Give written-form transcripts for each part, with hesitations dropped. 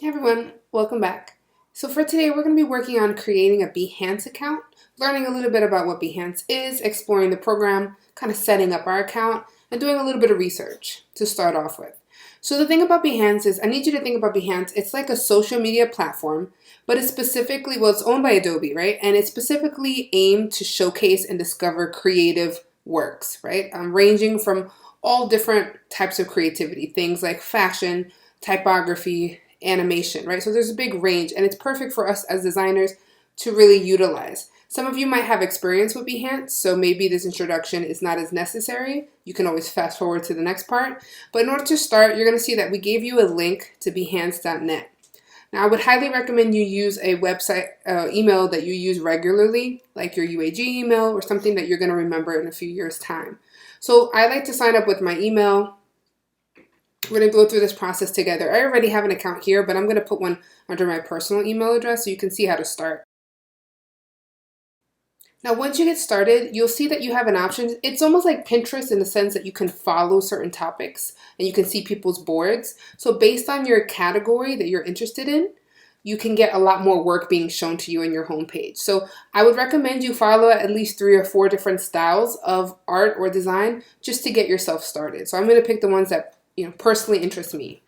Hey everyone, welcome back. So for today, we're going to be working on creating a Behance account, learning a little bit about what Behance is, exploring the program, kind of setting up our account, and doing a little bit of research to start off with. So the thing about Behance is, I need you to think about Behance, it's like a social media platform, but it's specifically, well, it's owned by Adobe, right? And it's specifically aimed to showcase and discover creative works, right? Ranging from all different types of creativity, things like fashion, typography, animation, right? So there's a big range, and it's perfect for us as designers to really utilize. Some of you might have experience with Behance, so maybe this introduction is not as necessary. You can always fast forward to the next part. But in order to start, you're going to see that we gave you a link to behance.net. Now, I would highly recommend you use a website email that you use regularly, like your UAG email or something that you're going to remember in a few years' time. So I like to sign up with my email. We're going to go through this process together. I already have an account here, but I'm going to put one under my personal email address so you can see how to start. Now, once you get started, you'll see that you have an option. It's almost like Pinterest in the sense that you can follow certain topics and you can see people's boards. So based on your category that you're interested in, you can get a lot more work being shown to you in your homepage. So I would recommend you follow at least 3 or 4 different styles of art or design just to get yourself started. So I'm going to pick the ones that personally interest me.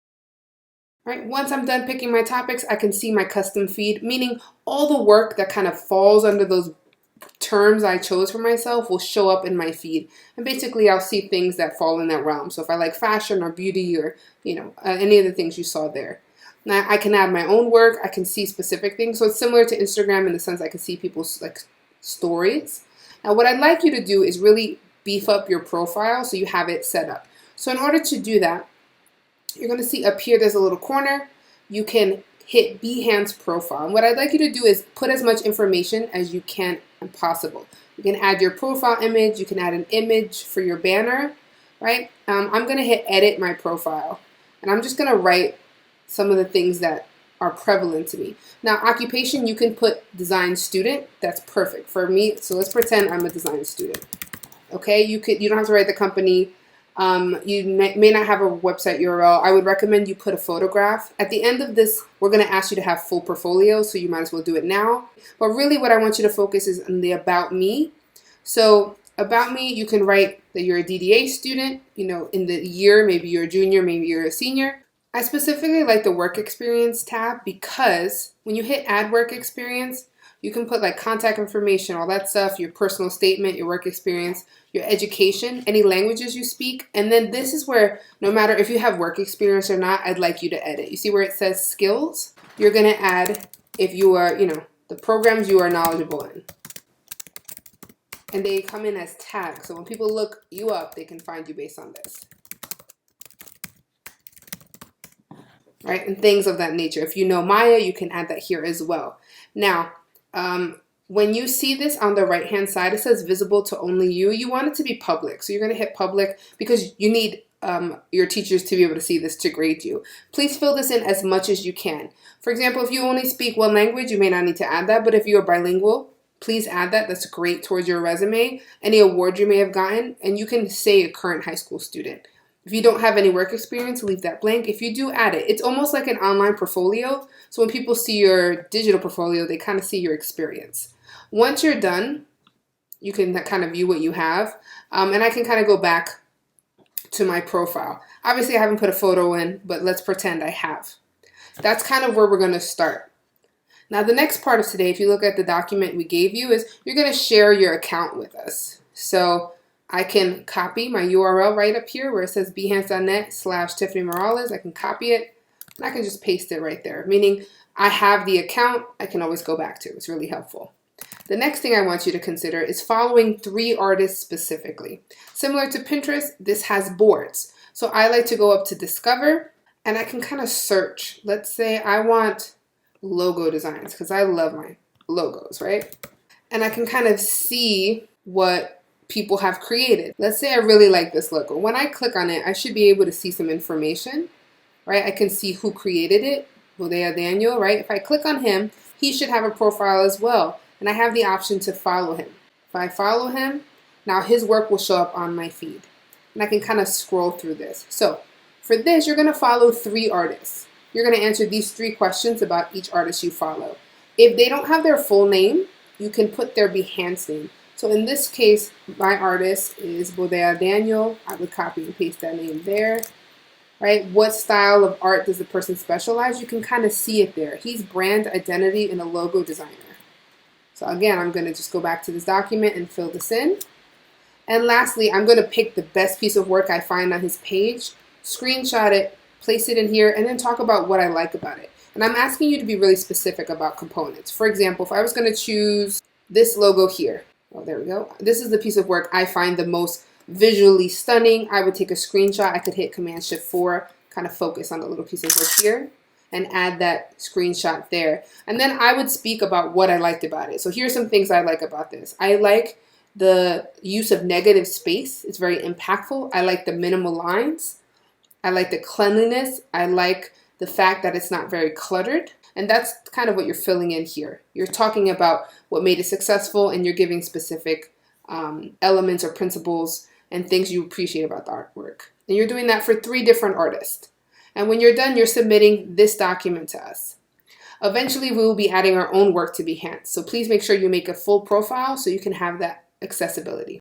Right? Once I'm done picking my topics, I can see my custom feed, meaning all the work that kind of falls under those terms I chose for myself will show up in my feed. And basically I'll see things that fall in that realm. So if I like fashion or beauty or, any of the things you saw there. Now I can add my own work. I can see specific things. So it's similar to Instagram in the sense I can see people's stories. Now what I'd like you to do is really beef up your profile so you have it set up. So in order to do that, you're going to see up here there's a little corner. You can hit Behance profile. And what I'd like you to do is put as much information as you can and possible. You can add your profile image. You can add an image for your banner, right? I'm going to hit edit my profile. And I'm just going to write some of the things that are prevalent to me. Now, occupation, you can put design student. That's perfect for me. So let's pretend I'm a design student. Okay, you don't have to write the company. You may not have a website URL. I would recommend you put a photograph. At the end of this, we're going to ask you to have full portfolio, so you might as well do it now. But really what I want you to focus is on the about me. So about me, you can write that you're a DDA student, in the year, maybe you're a junior, maybe you're a senior. I specifically like the work experience tab because when you hit add work experience, you can put contact information, all that stuff, your personal statement, your work experience, your education, any languages you speak. And then this is where, no matter if you have work experience or not, I'd like you to edit. You see where it says skills? You're going to add if you are, the programs you are knowledgeable in. And they come in as tags. So when people look you up, they can find you based on this. Right? And things of that nature. If you know Maya, you can add that here as well. Now, when you see this on the right hand side, it says visible to only you. You want it to be public. So you're going to hit public because you need your teachers to be able to see this to grade you. Please fill this in as much as you can. For example, if you only speak one language, you may not need to add that. But if you're bilingual, please add that. That's great towards your resume. Any award you may have gotten. And you can say a current high school student. If you don't have any work experience, leave that blank. If you do, add it. It's almost like an online portfolio. So when people see your digital portfolio, they kind of see your experience. Once you're done, you can kind of view what you have. And I can kind of go back to my profile. Obviously, I haven't put a photo in, but let's pretend I have. That's kind of where we're going to start. Now, the next part of today, if you look at the document we gave you, is you're going to share your account with us. So I can copy my URL right up here where it says behance.net/Tiffany Morales. I can copy it and I can just paste it right there, meaning I have the account I can always go back to. It's really helpful. The next thing I want you to consider is following 3 artists specifically. Similar to Pinterest, this has boards. So I like to go up to Discover and I can kind of search. Let's say I want logo designs because I love my logos, right? And I can kind of see what people have created. Let's say I really like this logo. When I click on it, I should be able to see some information, right? I can see who created it, Bodea Daniel, right? If I click on him, he should have a profile as well. And I have the option to follow him. If I follow him, now his work will show up on my feed. And I can kind of scroll through this. So for this, you're going to follow 3 artists. you're going to answer these 3 questions about each artist you follow. If they don't have their full name, you can put their Behance name. So in this case, my artist is Bodea Daniel. I would copy and paste that name there. Right? What style of art does the person specialize? You can kind of see it there. He's brand identity and a logo designer. So again, I'm going to just go back to this document and fill this in. And lastly, I'm going to pick the best piece of work I find on his page, screenshot it, place it in here, and then talk about what I like about it. And I'm asking you to be really specific about components. For example, if I was going to choose this logo here, oh, there we go. This is the piece of work I find the most visually stunning. I would take a screenshot. I could hit Command-Shift-4, kind of focus on the little piece of work here, and add that screenshot there. And then I would speak about what I liked about it. So here's some things I like about this. I like the use of negative space. It's very impactful. I like the minimal lines. I like the cleanliness. I like the fact that it's not very cluttered. And that's kind of what you're filling in here. You're talking about what made it successful, and you're giving specific elements or principles and things you appreciate about the artwork. And you're doing that for 3 different artists. And when you're done, you're submitting this document to us. Eventually, we will be adding our own work to Behance. So please make sure you make a full profile so you can have that accessibility.